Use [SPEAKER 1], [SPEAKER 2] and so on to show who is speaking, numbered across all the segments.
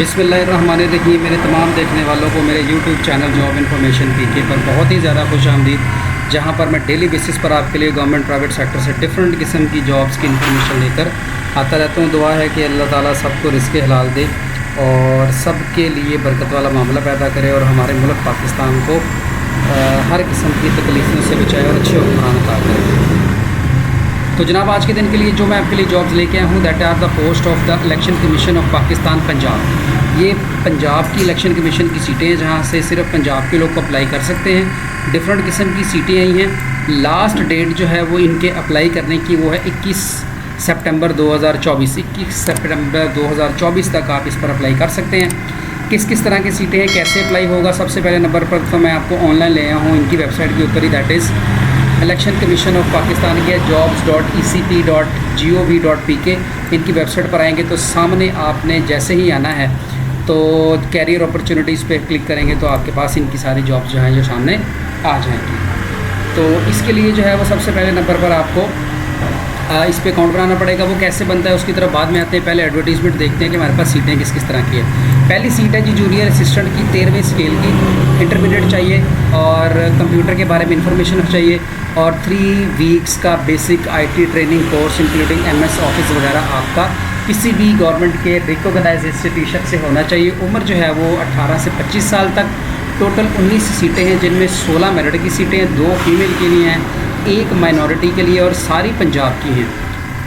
[SPEAKER 1] बिस्मिल्लाहिर्रहमानिर्रहीम। मेरे तमाम देखने वालों को मेरे यूट्यूब चैनल जॉब इन्फॉर्मेशन पीके पर बहुत ही ज़्यादा खुश आमदीद, जहाँ पर मैं डेली बेसिस पर आपके लिए गवर्नमेंट प्राइवेट सेक्टर से डिफरेंट किस्म की जॉब्स की इन्फॉर्मेशन लेकर आता रहता हूँ। दुआ है कि अल्लाह ताला सबको रिज़्क़ हलाल दे और सबके लिए बरकत वाला मामला पैदा करे और हमारे मुल्क पाकिस्तान को हर किस्म की तकलीफ़ों से बचाए और अच्छे हुक्मरान अता करे। तो जनाब, आज के दिन के लिए जो मैं आपके लिए जॉब्स लेके आया हूँ, that are the post of the election commission of Pakistan Punjab. ये पंजाब की इलेक्शन कमीशन की सीटें हैं, जहाँ से सिर्फ पंजाब के लोग अप्लाई कर सकते हैं। डिफरेंट किस्म की सीटें आई हैं। लास्ट डेट जो है वो इनके अप्लाई करने की वो है 21 सितंबर 2024। 21 सितंबर 2024 तक आप इस पर अप्लाई कर सकते हैं। किस किस तरह की सीटें हैं, कैसे अप्लाई होगा, सबसे पहले नंबर पर तो मैं आपको ऑनलाइन ले आया हूँ इनकी वेबसाइट के ऊपर ही, that is election commission of Pakistan के jobs.ecp.gov.pk। इनकी वेबसाइट पर आएंगे तो सामने आपने जैसे ही आना है तो कैरियर अपॉर्चुनिटीज़ पे क्लिक करेंगे तो आपके पास इनकी सारी जॉब्स जो हैं जो सामने आ जाएंगी। तो इसके लिए जो है वो सबसे पहले नंबर पर आपको इस पे अकाउंट बनाना पड़ेगा। वो कैसे बनता है उसकी तरफ बाद में आते हैं। पहले एडवर्टीजमेंट देखते हैं कि हमारे पास सीटें किस किस तरह की है। पहली सीट है जी जूनियर असिस्टेंट की, 13वें स्केल की। इंटरमीडिएट चाहिए और कंप्यूटर के बारे में इंफॉर्मेशन चाहिए और 3 वीक्स का basic IT training course including MS office वगैरह आपका किसी भी गवर्नमेंट के रिकॉग्नाइज्ड इंस्टीट्यूशन से होना चाहिए। उम्र जो है वो 18 से 25 साल तक। टोटल 19 सीटें हैं, जिनमें 16 मेरिट की सीटें हैं, 2 फीमेल के लिए हैं, 1 माइनॉरिटी के लिए और सारी पंजाब की हैं।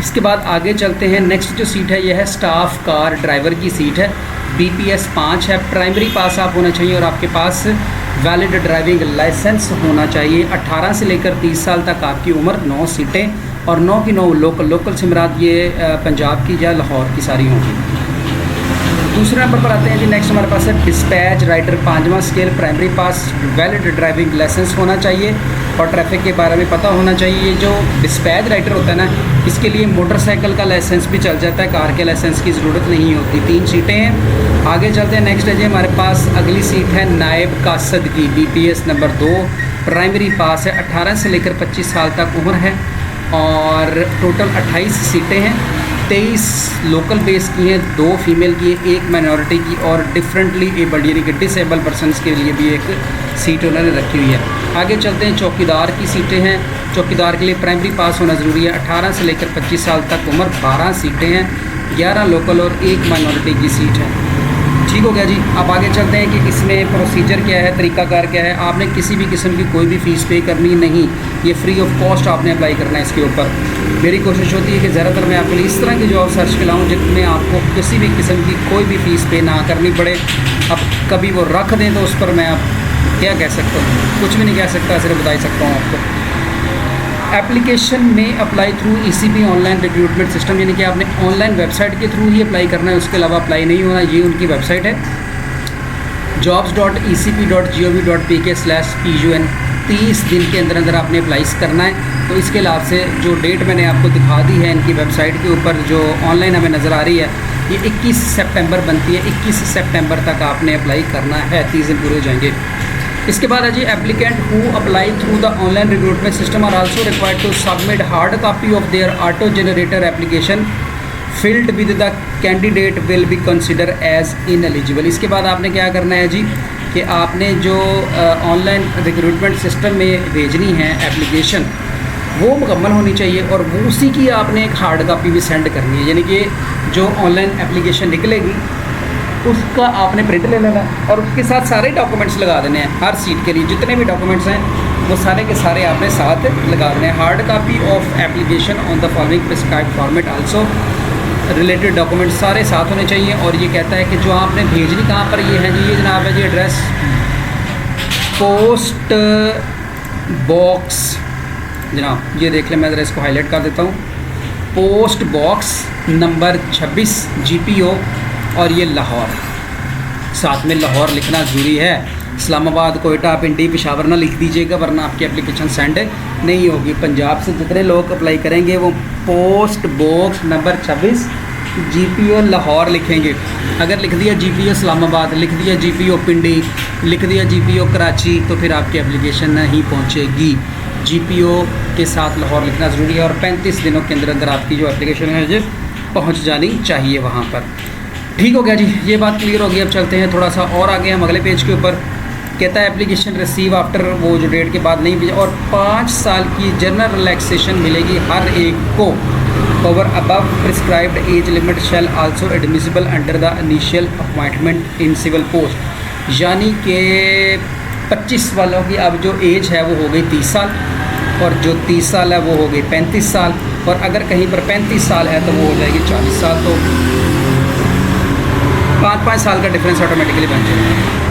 [SPEAKER 1] इसके बाद आगे चलते हैं। नेक्स्ट जो सीट है यह है स्टाफ कार ड्राइवर की सीट है। BPS 5 है। प्राइमरी पास आप होना चाहिए और आपके पास वैलिड ड्राइविंग लाइसेंस होना चाहिए। 18 से लेकर 30 साल तक आपकी उम्र। 9 सीटें और 9 की 9 लोकल से मुराद ये पंजाब की या लाहौर की सारी होंगी। दूसरे नंबर पर आते हैं जी। नेक्स्ट हमारे पास है डिस्पैच राइटर, 5वां scale. Primary pass, valid driving licence होना चाहिए और ट्रैफिक के बारे में पता होना चाहिए। ये जो डिस्पैच राइटर होता है ना, इसके लिए मोटरसाइकिल का लाइसेंस भी चल जाता है, कार के लाइसेंस की ज़रूरत नहीं होती। 3 सीटें हैं। आगे चलते हैं। नेक्स्ट है जी हमारे पास अगली सीट है नायब कासद की, BPS नंबर 2। प्राइमरी पास है, 18 से लेकर 25 साल तक उम्र है और टोटल 28 सीटें हैं। 23 लोकल बेस की हैं, 2 फीमेल की है, 1 माइनॉरिटी की और डिफरेंटली एबल्ड यानी कि डिसेबल पर्सनस के लिए भी एक सीट उन्होंने रखी हुई है। आगे चलते हैं। चौकीदार की सीटें हैं। चौकीदार के लिए प्राइमरी पास होना ज़रूरी है। 18 से लेकर 25 साल तक उम्र। 12 सीटें हैं, 11 लोकल और 1 माइनॉरिटी की सीट है। ठीक हो गया जी। अब आगे चलते हैं कि इसमें प्रोसीजर क्या है, तरीकाकार क्या है। आपने किसी भी किस्म की कोई भी फ़ीस पे करनी नहीं, ये फ्री ऑफ कॉस्ट आपने अप्लाई करना है इसके ऊपर। मेरी कोशिश होती है कि ज़्यादातर मैं आपके लिए इस तरह की जॉब सर्च के लाऊँ जिनमें आपको किसी भी किस्म की कोई भी फ़ीस पे ना करनी पड़े। अब कभी वो रख दें तो उस पर मैं अब क्या कह सकता हूँ, कुछ भी नहीं कह सकता, सिर्फ बता ही सकता हूँ आपको। एप्लीकेशन में apply through ECP online recruitment system, यानी कि आपने ऑनलाइन वेबसाइट के थ्रू ही अप्लाई करना है, उसके अलावा अप्लाई नहीं होना। ये उनकी वेबसाइट है jobs.ecp.gov.pk/PUN। 30 दिन के अंदर अंदर आपने अप्लाई करना है। तो इसके अलावा से जो डेट मैंने आपको दिखा दी है इनकी वेबसाइट के ऊपर जो ऑनलाइन हमें नज़र आ रही है, ये 21 सितंबर बनती है। 21 सितंबर तक आपने अप्लाई करना है, 30 दिन पूरे हो जाएंगे। इसके बाद है जी applicant who apply through the online recruitment system are also required to submit hard copy of their auto generator application filled with the candidate will be consider as ineligible. इसके बाद आपने क्या करना है जी कि आपने जो ऑनलाइन रिक्रूटमेंट सिस्टम में भेजनी है एप्लीकेशन, वो मुकम्मल होनी चाहिए और वो उसी की आपने एक हार्ड कॉपी भी सेंड करनी है। यानी कि जो ऑनलाइन एप्लीकेशन निकलेगी उसका आपने प्रिंट ले लेना और उसके साथ सारे डॉक्यूमेंट्स लगा देने हैं। हर सीट के लिए जितने भी डॉक्यूमेंट्स हैं वो सारे के सारे आपने साथ लगा देने हैं। Hard copy of application on the following prescribed format also related documents सारे साथ होने चाहिए। और ये कहता है कि जो आपने भेजनी कहाँ पर ये है जी, ये जनाब है जी एड्रेस पोस्ट बॉक्स। जनाब ये देख लें, मैं एड्रेस को हाईलाइट कर देता हूँ। पोस्ट बॉक्स नंबर 26 GPO और ये लाहौर, साथ में लाहौर लिखना ज़रूरी है। इस्लामाबाद, कोयटा, पिंडी, पेशावर ना लिख दीजिएगा वरना आपकी एप्लीकेशन सेंड नहीं होगी। पंजाब से जितने लोग अप्लाई करेंगे वो post box number 26 GPO Lahore लिखेंगे। अगर लिख दिया GPO इस्लामाबाद, लिख दिया GPO पिंडी, लिख दिया GPO कराची, तो फिर आपकी एप्लीकेशन नहीं पहुँचेगी। GPO के साथ लाहौर लिखना ज़रूरी है और 35 दिनों के अंदर अंदर आपकी जो एप्लीकेशन है पहुँच जानी चाहिए वहाँ पर। ठीक हो गया जी, ये बात क्लियर होगी। अब चलते हैं थोड़ा सा और आगे, हम अगले पेज के ऊपर। कहता है एप्लीकेशन रिसीव आफ्टर, वो जो डेट के बाद नहीं भेजा, और 5 साल की जनरल रिलैक्सेशन मिलेगी हर एक को। Over above prescribed age limit shall also admissible under the initial appointment in civil post. यानी कि 25 वालों की अब जो एज है वो हो गई 30 साल, और जो 30 साल है वो हो गई 35 साल, और अगर कहीं पर 35 साल है तो वो हो जाएगी 40 साल। तो 5-5 साल का डिफरेंस ऑटोमेटिकली बन जाएगा।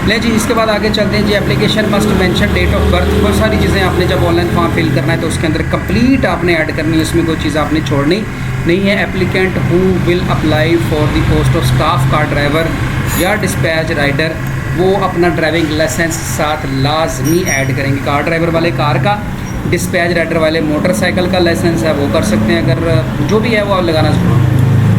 [SPEAKER 1] ले जी, इसके बाद आगे चलते हैं जी। Application must mention date of birth. बहुत सारी चीज़ें आपने जब ऑनलाइन फॉर्म फिल करना है तो उसके अंदर कंप्लीट आपने ऐड करनी है, उसमें कोई चीज़ आपने छोड़नी नहीं है। Applicant who will apply for the post of staff car driver या डिस्पैच राइडर, वो अपना ड्राइविंग लाइसेंस साथ लाजमी ऐड करेंगे। कार ड्राइवर वाले कार का, डिस्पैच राइडर वाले मोटरसाइकिल का लाइसेंस है वो कर सकते हैं, अगर जो भी है वो आप लगाना जरूर।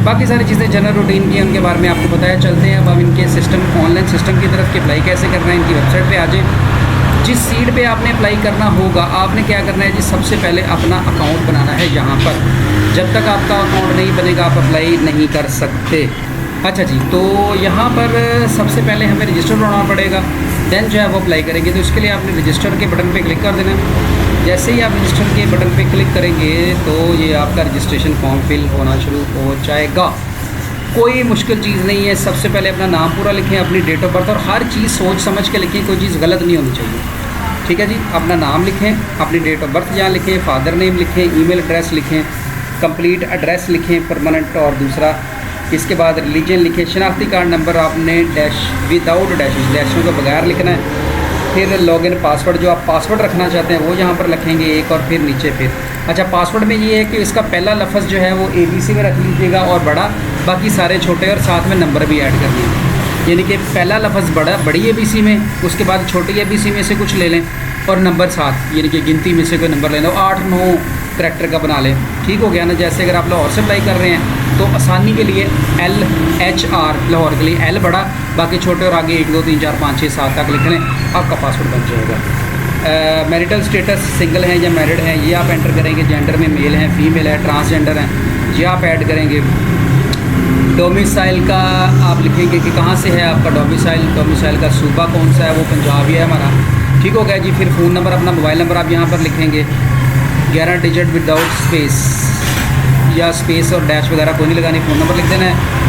[SPEAKER 1] बाकी सारी चीज़ें जनरल रूटीन की हैं, उनके बारे में आपको बताया। चलते हैं अब हम इनके सिस्टम, ऑनलाइन सिस्टम की तरफ कि अप्लाई कैसे करना है। इनकी वेबसाइट पे आ जाए। जिस सीट पे आपने अप्लाई करना होगा, आपने क्या करना है जी, सबसे पहले अपना अकाउंट बनाना है यहाँ पर। जब तक आपका अकाउंट नहीं बनेगा आप अप्लाई नहीं कर सकते। अच्छा जी, तो यहाँ पर सबसे पहले हमें रजिस्टर होना पड़ेगा, देन जो है वो अप्लाई करेंगे। तो इसके लिए आपने रजिस्टर के बटन पे क्लिक कर देना है। जैसे ही आप रजिस्टर के बटन पे क्लिक करेंगे तो ये आपका रजिस्ट्रेशन फॉर्म फिल होना शुरू हो जाएगा। कोई मुश्किल चीज़ नहीं है। सबसे पहले अपना नाम पूरा लिखें, अपनी डेट ऑफ बर्थ, और हर चीज़ सोच समझ के लिखें, कोई चीज़ गलत नहीं होनी चाहिए। ठीक है जी, अपना नाम लिखें, अपनी डेट ऑफ बर्थ यहाँ लिखें, फादर नेम लिखें, ईमेल एड्रेस लिखें, कंप्लीट एड्रेस लिखें परमानेंट, और दूसरा इसके बाद रिलीजन लिखें। शनाख्ती कार्ड नंबर आपने डैश विदाउट डैशों के बगैर लिखना है। फिर लॉगिन पासवर्ड, जो आप पासवर्ड रखना चाहते हैं वो यहाँ पर लिखेंगे एक, और फिर नीचे फिर। अच्छा, पासवर्ड में ये है कि इसका पहला लफ्ज़ जो है वो ABC में रख लीजिएगा और बड़ा, बाकी सारे छोटे, और साथ में नंबर भी ऐड कर लीजिए। यानी कि पहला लफ्ज़ बड़ी ABC में, उसके बाद छोटी ABC में से कुछ ले लें, और नंबर साथ, यानी कि गिनती में से कोई नंबर ले लो, 8-9 करैक्टर का बना लें। ठीक हो गया ना। जैसे अगर आप लाहौर से अप्लाई कर रहे हैं तो आसानी के लिए LHR लाहौर के लिए L बड़ा, बाकी छोटे, और आगे 1 2 3 4 5 6 7 तक लिख लें, आपका पासवर्ड बन जाएगा। मैरिटल स्टेटस सिंगल हैं या मैरिड हैं ये आप एंटर करेंगे। जेंडर में मेल हैं, फीमेल है, ट्रांसजेंडर हैं, ये आप ऐड करेंगे। डोमिसाइल का आप लिखेंगे कि कहाँ से है आपका डोमिसाइल का सूबा कौन सा है, वो पंजाब ही है हमारा। ठीक हो गया जी। फिर फ़ोन नंबर, अपना मोबाइल नंबर आप यहाँ पर लिखेंगे, 11 डिजिट विदाउट स्पेस, या स्पेस और डैश वगैरह कोई नहीं लगानी, फ़ोन नंबर लिख देना है।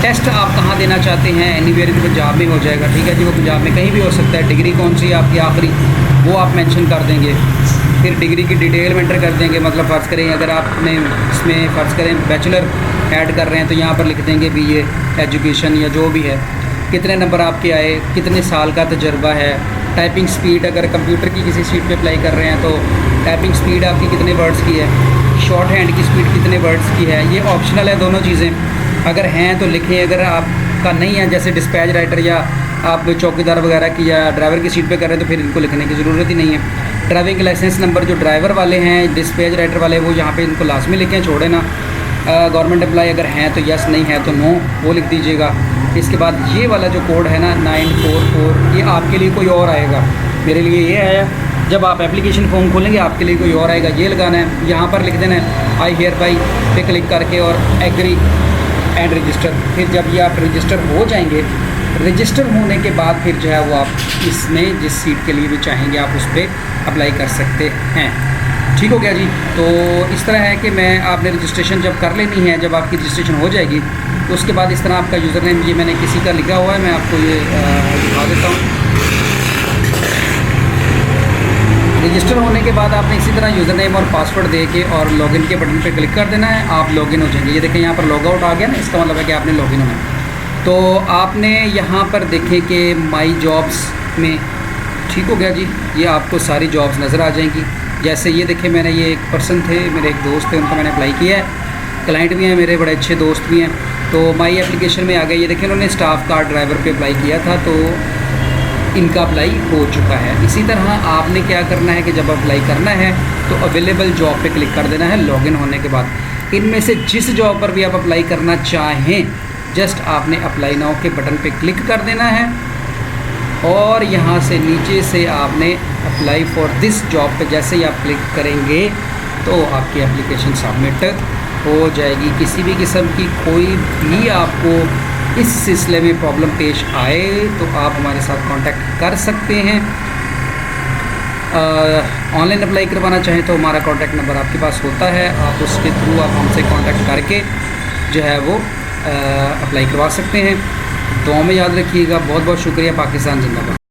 [SPEAKER 1] टेस्ट आप कहाँ देना चाहते हैं, एनीवेयर इन पंजाब में हो जाएगा। ठीक है जी, वो पंजाब में कहीं भी हो सकता है। डिग्री कौन सी है आपकी आखिरी, वो आप मेंशन कर देंगे। फिर डिग्री की डिटेल में एंटर कर देंगे, मतलब फ़र्ज़ करें अगर आपने इसमें फ़र्ज़ करें बैचलर ऐड कर रहे हैं तो यहाँ पर लिख देंगे BA एजुकेशन या जो भी है। कितने नंबर आपके आए, कितने साल का तजर्बा है। टाइपिंग स्पीड, अगर कंप्यूटर की किसी सीट पे अप्लाई कर रहे हैं तो टाइपिंग स्पीड आपकी कितने वर्ड्स की है, शॉर्ट हैंड की स्पीड कितने वर्ड्स की है। ये ऑप्शनल है दोनों चीज़ें, अगर हैं तो लिखें, अगर आपका नहीं है, जैसे डिस्पैच राइटर या आप चौकीदार वगैरह की या ड्राइवर की सीट पे कर रहे हैं तो फिर इनको लिखने की ज़रूरत ही नहीं है। ड्राइविंग लाइसेंस नंबर जो ड्राइवर वाले हैं, डिस्पैच राइटर वाले, वो यहाँ पे इनको लाजमी लिखें, छोड़े ना। गवर्नमेंट एम्प्लॉय अगर हैं तो यस, नहीं है तो नो, वो लिख दीजिएगा। इसके बाद ये वाला जो कोड है ना 944, ये आपके लिए कोई और आएगा, मेरे लिए ये आया। जब आप एप्लीकेशन फॉर्म खोलेंगे आपके लिए कोई और आएगा, ये लगाना है, यहाँ पर लिख देना है आई हियर बाई पे क्लिक करके, और एग्री एंड रजिस्टर। फिर जब ये आप रजिस्टर हो जाएंगे, रजिस्टर होने के बाद फिर जो है वो आप इसमें जिस सीट के लिए भी चाहेंगे आप उस पर अप्लाई कर सकते हैं। ठीक हो गया जी। तो इस तरह है कि मैं आपने रजिस्ट्रेशन जब कर लेनी है, जब आपकी रजिस्ट्रेशन हो जाएगी तो उसके बाद इस तरह आपका यूज़र नेम, ये मैंने किसी का लिखा हुआ है, मैं आपको ये दिखा देता हूँ। रजिस्टर होने के बाद आपने इसी तरह यूज़र नेम और पासवर्ड दे के और लॉगिन के बटन पे क्लिक कर देना है, आप लॉगिन हो जाएंगे। ये देखें यहाँ पर लॉग आउट आ गया ना, इसका मतलब है कि आपने लॉगिन होना है। तो आपने यहाँ पर देखें कि माई जॉब्स में, ठीक हो गया जी, ये आपको सारी जॉब्स नज़र आ जाएंगी। जैसे ये देखें, मैंने ये एक पर्सन थे, मेरे एक दोस्त थे, उनको मैंने अप्लाई किया है, क्लाइंट भी हैं मेरे, बड़े अच्छे दोस्त भी हैं। तो माई एप्लीकेशन में आ गए, ये देखें उन्होंने स्टाफ कार ड्राइवर पे अप्लाई किया था, तो इनका अप्लाई हो चुका है। इसी तरह आपने क्या करना है कि जब अप्लाई करना है तो अवेलेबल जॉब पे क्लिक कर देना है लॉगिन होने के बाद। इनमें से जिस जॉब पर भी आप अप्लाई करना चाहें, जस्ट आपने अप्लाई नाउ के बटन पे क्लिक कर देना है, और यहाँ से नीचे से आपने अप्लाई फॉर दिस जॉब पे जैसे ही आप क्लिक करेंगे तो आपकी एप्लीकेशन सबमिट हो जाएगी। किसी भी किस्म की कोई भी आपको इस सिलसिले में प्रॉब्लम पेश आए तो आप हमारे साथ कांटेक्ट कर सकते हैं। ऑनलाइन अप्लाई करवाना चाहें तो हमारा कॉन्टैक्ट नंबर आपके पास होता है, आप उसके थ्रू आप हमसे कांटेक्ट करके जो है वो अप्लाई करवा सकते हैं। दुआ में याद रखिएगा। बहुत बहुत शुक्रिया। पाकिस्तान जिंदाबाद।